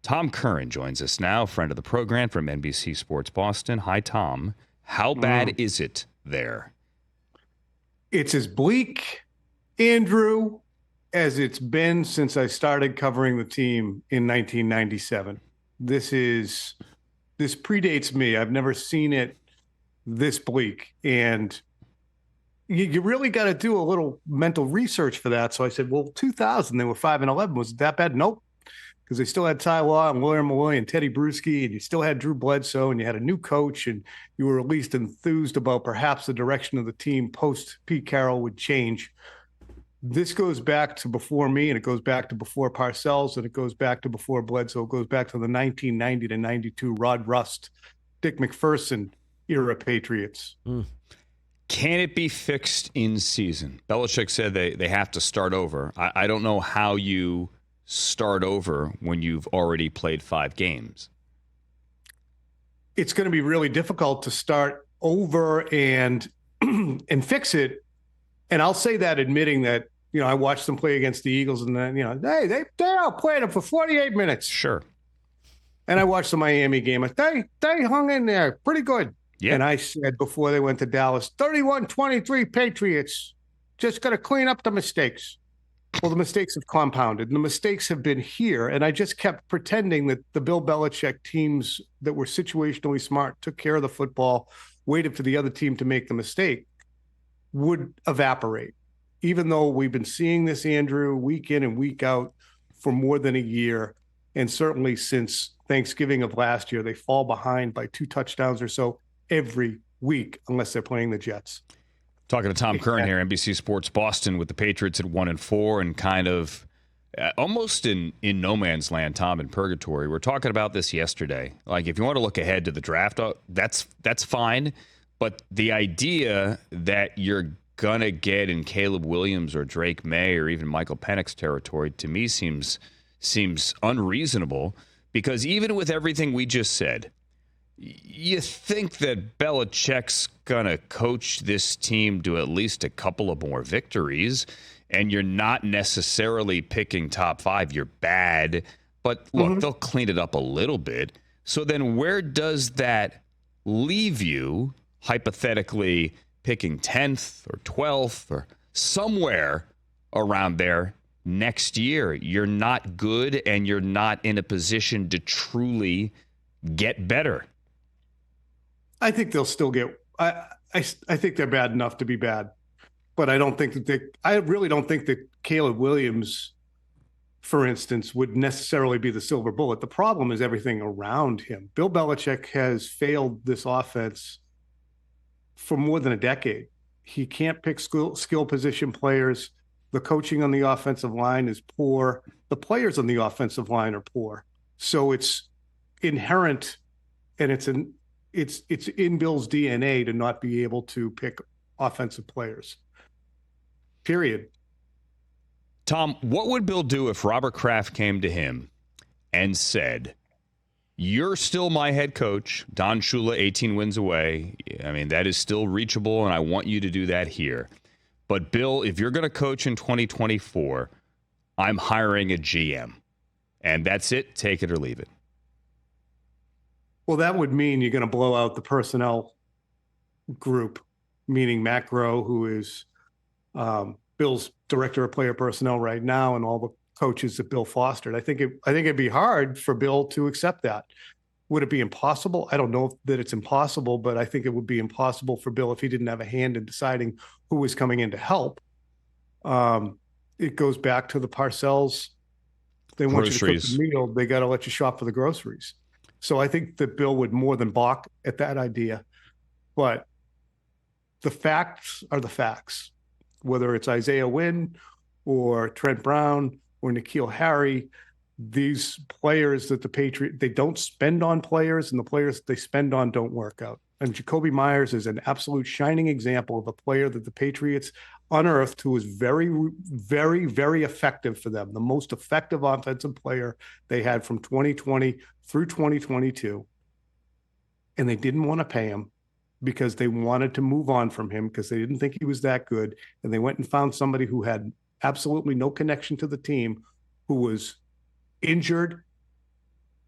Tom Curran joins us now, friend of the program from NBC Sports Boston. Hi, Tom. How bad is it there? It's as bleak, Andrew, as it's been since I started covering the team in 1997. This predates me. I've never seen it this bleak. And you really got to do a little mental research for that. So I said, well, 2000, they were 5-11. Was it that bad? Nope. Because they still had Ty Law and Lawyer Malloy and Teddy Bruschi, and you still had Drew Bledsoe, and you had a new coach, and you were at least enthused about perhaps the direction of the team post Pete Carroll would change. This goes back to before me, and it goes back to before Parcells, and it goes back to before Bledsoe. It goes back to the 1990 to 92 Rod Rust, Dick McPherson era Patriots. Can it be fixed in season? Belichick said they have to start over. I don't know how you start over when you've already played 5 games. It's going to be really difficult to start over and fix it. And I'll say that admitting that, I watched them play against the Eagles, and then, they outplayed them for 48 minutes. Sure. And I watched the Miami game. They hung in there pretty good. Yeah. And I said before they went to Dallas, 31-23 Patriots, just got to clean up the mistakes. Well, the mistakes have compounded, and the mistakes have been here. And I just kept pretending that the Bill Belichick teams that were situationally smart, took care of the football, waited for the other team to make the mistake, would evaporate. Even though we've been seeing this, Andrew, week in and week out for more than a year, and certainly since Thanksgiving of last year, they fall behind by 2 touchdowns or so every week, unless they're playing the Jets. Talking to Tom Curran here, NBC Sports Boston, with the Patriots at 1-4 and kind of almost in no man's land, Tom, in purgatory. We were talking about this yesterday. Like, if you want to look ahead to the draft, that's fine. But the idea that you're going to get in Caleb Williams or Drake May or even Michael Penix territory, to me, seems unreasonable, because even with everything we just said, you think that Belichick's going to coach this team to at least a couple of more victories, and you're not necessarily picking top 5. You're bad. But look, they'll clean it up a little bit. So then where does that leave you, hypothetically picking 10th or 12th or somewhere around there next year? You're not good, and you're not in a position to truly get better. I think they'll still get. I think they're bad enough to be bad, but I don't think that I really don't think that Caleb Williams, for instance, would necessarily be the silver bullet. The problem is everything around him. Bill Belichick has failed this offense for more than a decade. He can't pick skill position players. The coaching on the offensive line is poor. The players on the offensive line are poor. So it's inherent, and it's in Bill's DNA to not be able to pick offensive players. Period. Tom, what would Bill do if Robert Kraft came to him and said, "You're still my head coach. Don Shula, 18 wins away. I mean, that is still reachable, and I want you to do that here. But Bill, if you're going to coach in 2024, I'm hiring a GM. And that's it. Take it or leave it." Well, that would mean you're going to blow out the personnel group, meaning Matt Groh, who is Bill's director of player personnel right now, and all the coaches that Bill fostered. I think it'd be hard for Bill to accept that. Would it be impossible? I don't know that it's impossible, but I think it would be impossible for Bill if he didn't have a hand in deciding who was coming in to help. It goes back to the Parcells. They want you to cook the meal. They got to let you shop for the groceries. So I think that Bill would more than balk at that idea. But the facts are the facts. Whether it's Isaiah Wynn or Trent Brown or N'Keal Harry, these players that the Patriots, they don't spend on players, and the players they spend on don't work out. And Jacoby Myers is an absolute shining example of a player that the Patriots unearthed who was very, very, very effective for them. The most effective offensive player they had from 2020 through 2022. And they didn't want to pay him because they wanted to move on from him because they didn't think he was that good. And they went and found somebody who had absolutely no connection to the team, who was injured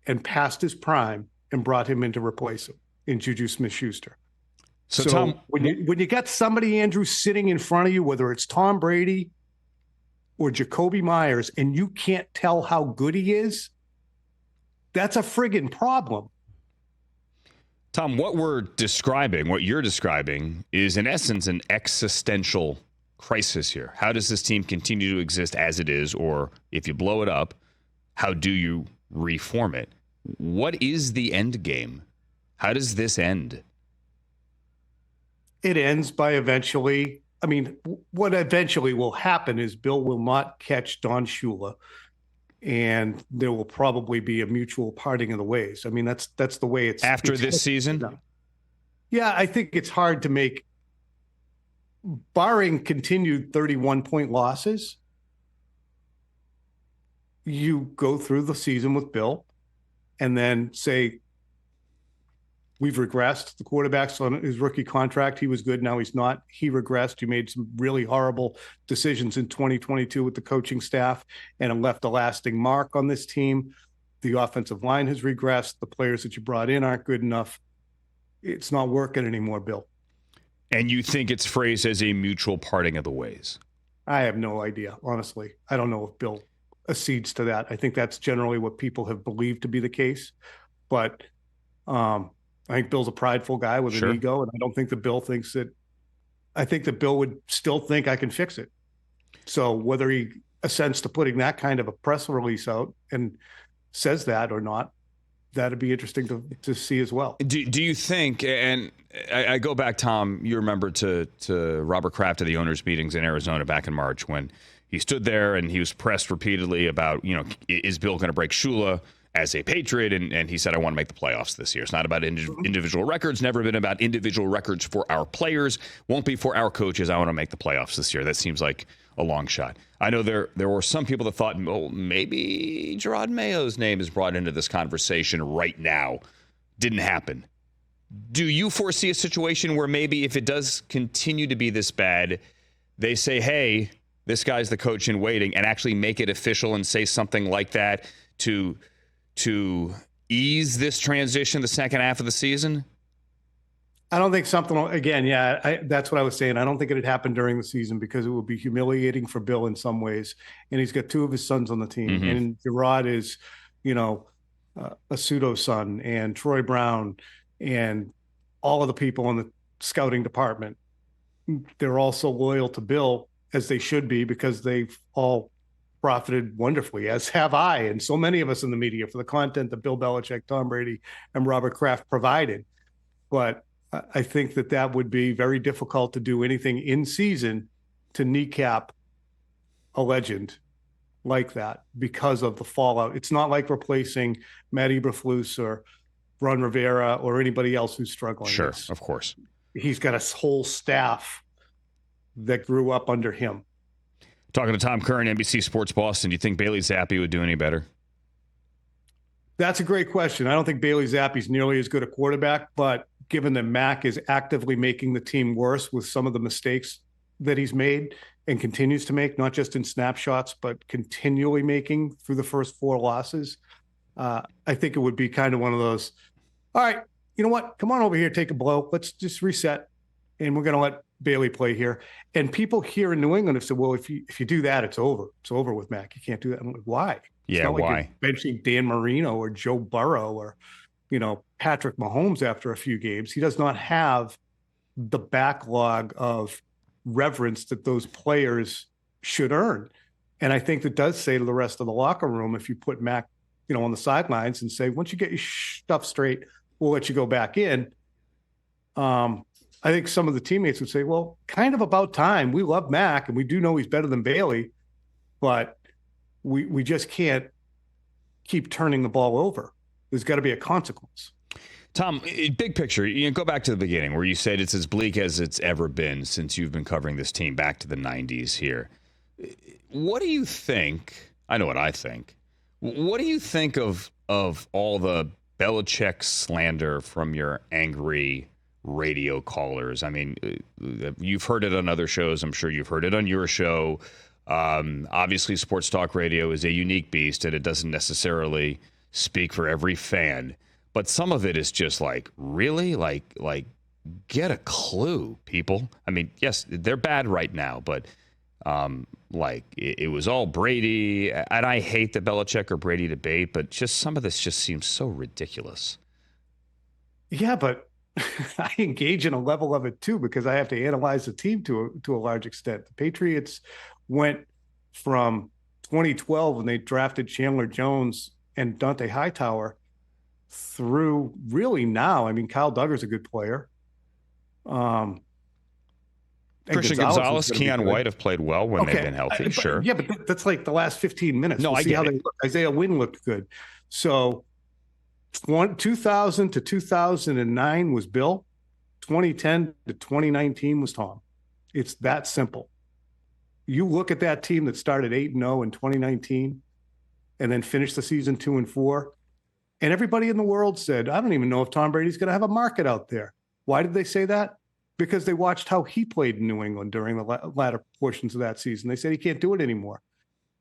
and past his prime and brought him in to replace him in Juju Smith-Schuster. So Tom, Tom, when you got somebody, Andrew, sitting in front of you, whether it's Tom Brady or Jacoby Myers, and you can't tell how good he is, that's a friggin' problem. Tom, what you're describing is in essence an existential crisis here. How does this team continue to exist as it is? Or if you blow it up, how do you reform it? What is the end game? How does this end? It ends by eventually, what eventually will happen is Bill will not catch Don Shula, and there will probably be a mutual parting of the ways. That's the way it's after this season. Yeah, I think it's hard to make, barring continued 31-point losses. You go through the season with Bill, and then say, we've regressed. The quarterback's on his rookie contract. He was good. Now he's not. He regressed. You made some really horrible decisions in 2022 with the coaching staff, and it left a lasting mark on this team. The offensive line has regressed. The players that you brought in aren't good enough. It's not working anymore, Bill. And you think it's phrased as a mutual parting of the ways? I have no idea, honestly. I don't know if Bill accedes to that. I think that's generally what people have believed to be the case. But I think Bill's a prideful guy with an ego, and I don't think that Bill thinks that. I think that Bill would still think I can fix it. So whether he assents to putting that kind of a press release out and says that or not, that'd be interesting to see as well. Do you think, and I go back, Tom, you remember to Robert Kraft at the owners' meetings in Arizona back in March when he stood there and he was pressed repeatedly about, is Bill going to break Shula as a Patriot? And he said, I want to make the playoffs this year. It's not about individual records, never been about individual records for our players, won't be for our coaches. I want to make the playoffs this year. That seems like a long shot. I know there were some people that thought, maybe Gerard Mayo's name is brought into this conversation right now. Didn't happen. Do you foresee a situation where maybe if it does continue to be this bad, they say, hey, this guy's the coach in waiting, and actually make it official and say something like that to ease this transition the second half of the season? I don't think something, again, that's what I was saying. I don't think it'd happen during the season because it would be humiliating for Bill in some ways. And he's got two of his sons on the team. Mm-hmm. And Gerard is, a pseudo son, and Troy Brown and all of the people in the scouting department. They're also loyal to Bill, as they should be, because they've all profited wonderfully, as have I and so many of us in the media, for the content that Bill Belichick, Tom Brady, and Robert Kraft provided. But I think that would be very difficult to do anything in season to kneecap a legend like that because of the fallout. It's not like replacing Matt Eberflus or Ron Rivera or anybody else who's struggling. Sure, of course. He's got a whole staff that grew up under him. Talking to Tom Curran, NBC Sports Boston, do you think Bailey Zappe would do any better? That's a great question. I don't think Bailey Zappe's nearly as good a quarterback, but given that Mac is actively making the team worse with some of the mistakes that he's made and continues to make, not just in snapshots, but continually making through the first four losses, I think it would be kind of one of those, all right, you know what? Come on over here, take a blow. Let's just reset, and we're going to let Bailey play here. And people here in New England have said, well, if you do that, it's over. It's over with Mac. You can't do that. I'm like, why? It's not like why? You're benching Dan Marino or Joe Burrow or, Patrick Mahomes after a few games. He does not have the backlog of reverence that those players should earn. And I think that does say to the rest of the locker room, if you put Mac, on the sidelines and say, once you get your stuff straight, we'll let you go back in. I think some of the teammates would say, well, kind of about time. We love Mac, and we do know he's better than Bailey, but we just can't keep turning the ball over. There's got to be a consequence. Tom, big picture, go back to the beginning where you said it's as bleak as it's ever been since you've been covering this team back to the 90s here. What do you think? I know what I think. What do you think of all the Belichick slander from your angry radio callers? I mean, you've heard it on other shows. I'm sure you've heard it on your show. Obviously, sports talk radio is a unique beast, and it doesn't necessarily speak for every fan, but some of it is just like, really? Like get a clue, people. I mean, yes, they're bad right now, but it was all Brady, and I hate the Belichick or Brady debate, but just some of this just seems so ridiculous. Yeah, but I engage in a level of it too, because I have to analyze the team to a large extent. The Patriots went from 2012 when they drafted Chandler Jones and Dante Hightower through really now. I mean, Kyle Duggar's a good player. Christian Gonzalez, Keon White have played well when they've been healthy. Sure. Yeah, but that's like the last 15 minutes. No, we'll see how they look. Isaiah Wynn looked good. So 2000 to 2009 was Bill. 2010 to 2019 was Tom. It's that simple. You look at that team that started 8-0 in 2019 and then finished the season 2-4. And everybody in the world said, I don't even know if Tom Brady's going to have a market out there. Why did they say that? Because they watched how he played in New England during the latter portions of that season. They said he can't do it anymore.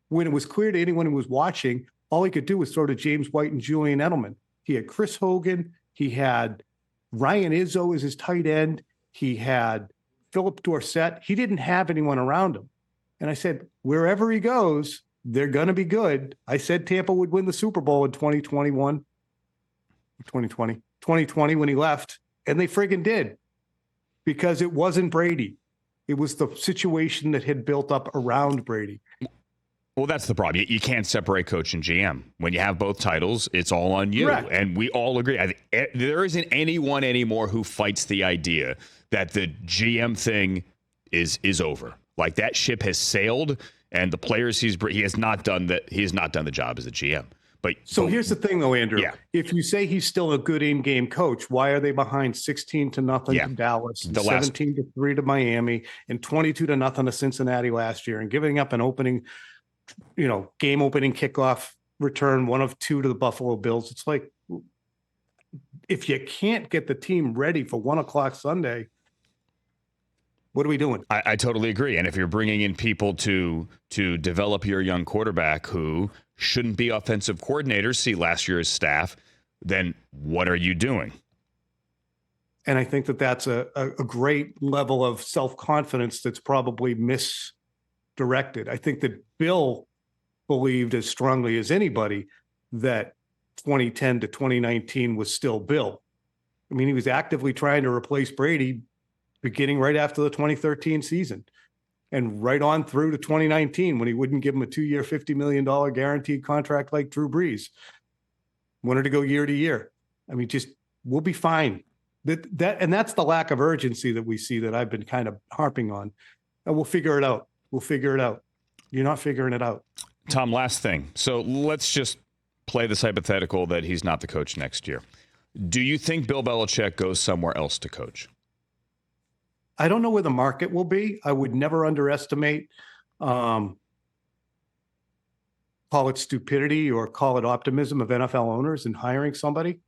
When it was clear to anyone who was watching, all he could do was throw to James White and Julian Edelman. He had Chris Hogan. He had Ryan Izzo as his tight end. He had Philip Dorsett. He didn't have anyone around him. And I said, wherever he goes, they're going to be good. I said Tampa would win the Super Bowl in 2020 when he left. And they friggin' did, because it wasn't Brady. It was the situation that had built up around Brady. Well, that's the problem. You can't separate coach and GM. When you have both titles, it's all on you. Correct. And we all agree. There isn't anyone anymore who fights the idea that the GM thing is over. Like, that ship has sailed, and the players he has not done that. He has not done the job as a GM. But here's the thing, though, Andrew. Yeah. If you say he's still a good in-game coach, why are they behind 16-0 to Dallas, 17-3 to Miami, and 22-0 to Cincinnati last year, and giving up an opening, game-opening kickoff return, 1 of 2 to the Buffalo Bills? It's like, if you can't get the team ready for 1:00 Sunday, what are we doing? I totally agree. And if you're bringing in people to develop your young quarterback who shouldn't be offensive coordinators, see last year's staff, then what are you doing? And I think that that's a great level of self-confidence that's probably misdirected. I think that Bill believed as strongly as anybody that 2010 to 2019 was still Bill. I mean, he was actively trying to replace Brady beginning right after the 2013 season and right on through to 2019 when he wouldn't give him a 2-year, $50 million guaranteed contract like Drew Brees. Wanted to go year to year. I mean, we'll be fine. And that's the lack of urgency that we see that I've been kind of harping on. And we'll figure it out. You're not figuring it out. Tom, last thing. So let's just play this hypothetical that he's not the coach next year. Do you think Bill Belichick goes somewhere else to coach? I don't know where the market will be. I would never underestimate, call it stupidity or call it optimism of NFL owners in hiring somebody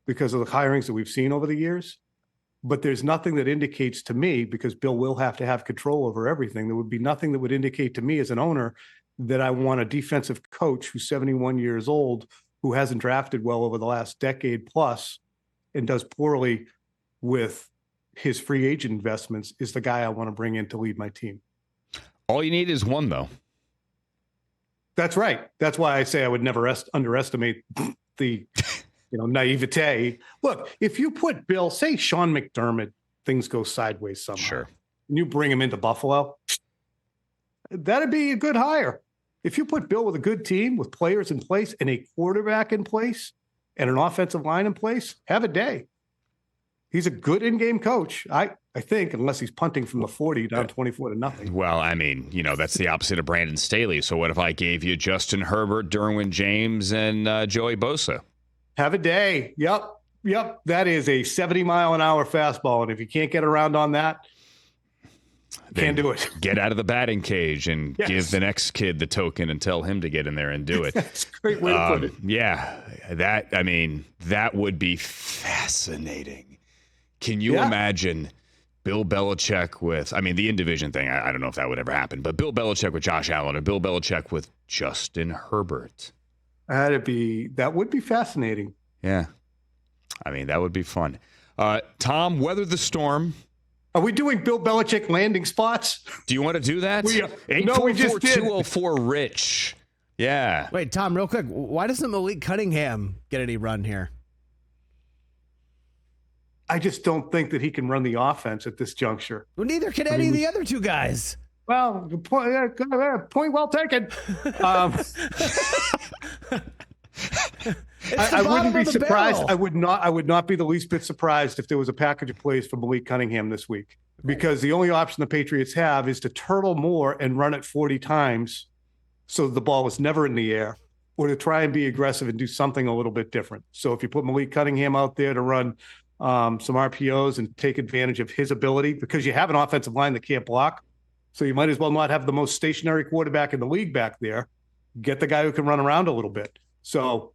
because of the hirings that we've seen over the years. But there's nothing that indicates to me, because Bill will have to have control over everything, there would be nothing that would indicate to me as an owner that I want a defensive coach who's 71 years old, who hasn't drafted well over the last decade plus and does poorly with his free agent investments, is the guy I want to bring in to lead my team. All you need is one, though. That's right. That's why I say I would never underestimate the naivete. Look, if you put Bill, say Sean McDermott, things go sideways somehow. Sure. And you bring him into Buffalo, that'd be a good hire. If you put Bill with a good team, with players in place and a quarterback in place and an offensive line in place, have a day. He's a good in-game coach, I think, unless he's punting from the 40 down 24-0. Well, I mean, that's the opposite of Brandon Staley. So what if I gave you Justin Herbert, Derwin James, and Joey Bosa? Have a day. Yep. That is a 70-mile-an-hour fastball, and if you can't get around on that, can't do it. Get out of the batting cage and give the next kid the token and tell him to get in there and do it. That's a great way to put it. Yeah, that would be fascinating. Can you imagine Bill Belichick with, the in-division thing, I don't know if that would ever happen, but Bill Belichick with Josh Allen or Bill Belichick with Justin Herbert? That would be fascinating. Yeah. I mean, that would be fun. Tom, weather the storm. Are we doing Bill Belichick landing spots? Do you want to do that? No, we just did. 204 Rich. Yeah. Wait, Tom, real quick. Why doesn't Malik Cunningham get any run here? I just don't think that he can run the offense at this juncture. Well, neither can any of the other two guys. Well, point well taken. I wouldn't be surprised. I would not be the least bit surprised if there was a package of plays for Malik Cunningham this week, because the only option the Patriots have is to turtle more and run it 40 times so the ball is never in the air, or to try and be aggressive and do something a little bit different. So if you put Malik Cunningham out there to run some RPOs and take advantage of his ability, because you have an offensive line that can't block, so you might as well not have the most stationary quarterback in the league back there. Get the guy who can run around a little bit. So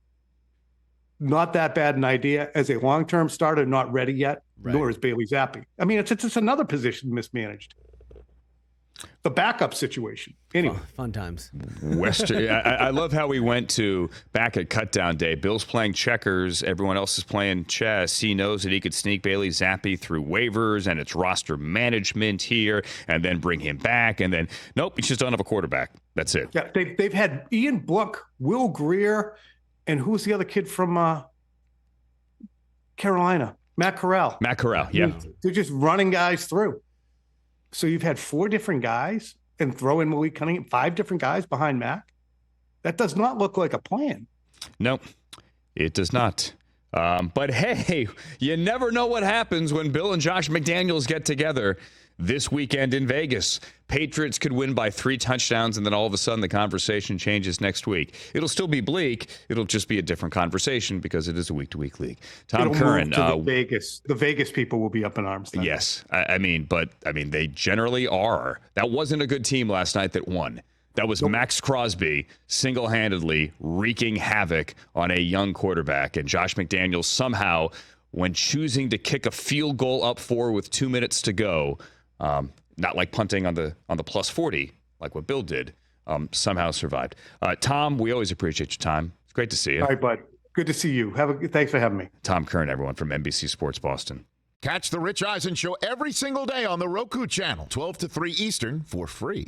not that bad an idea. As a long-term starter, not ready yet, nor is Bailey Zappe. I mean, it's another position mismanaged. The backup situation. Anyway. Oh, fun times. Western. I love how we went to back at cutdown day. Bill's playing checkers. Everyone else is playing chess. He knows that he could sneak Bailey Zappe through waivers, and it's roster management here, and then bring him back. And then, nope, he just don't have a quarterback. That's it. Yeah, they've had Ian Book, Will Greer, and who's the other kid from Carolina? Matt Corral. Matt Corral, yeah. They're just running guys through. So you've had 4 different guys and throw in Malik Cunningham, 5 different guys behind Mac. That does not look like a plan. No, it does not. But hey, you never know what happens when Bill and Josh McDaniels get together this weekend in Vegas. Patriots could win by 3 touchdowns, and then all of a sudden the conversation changes next week. It'll still be bleak. It'll just be a different conversation because it is a week-to-week league. Tom Curran. The Vegas people will be up in arms then. Yes. I mean, they generally are. That wasn't a good team last night that won. That was Max Crosby single-handedly wreaking havoc on a young quarterback. And Josh McDaniels somehow, when choosing to kick a field goal up 4 with 2 minutes to go, not like punting on the plus 40, like what Bill did, somehow survived. Tom, we always appreciate your time. It's great to see you. All right, bud. Good to see you. Thanks for having me. Tom Curran, everyone, from NBC Sports Boston. Catch the Rich Eisen Show every single day on the Roku channel, 12 to 3 Eastern, for free.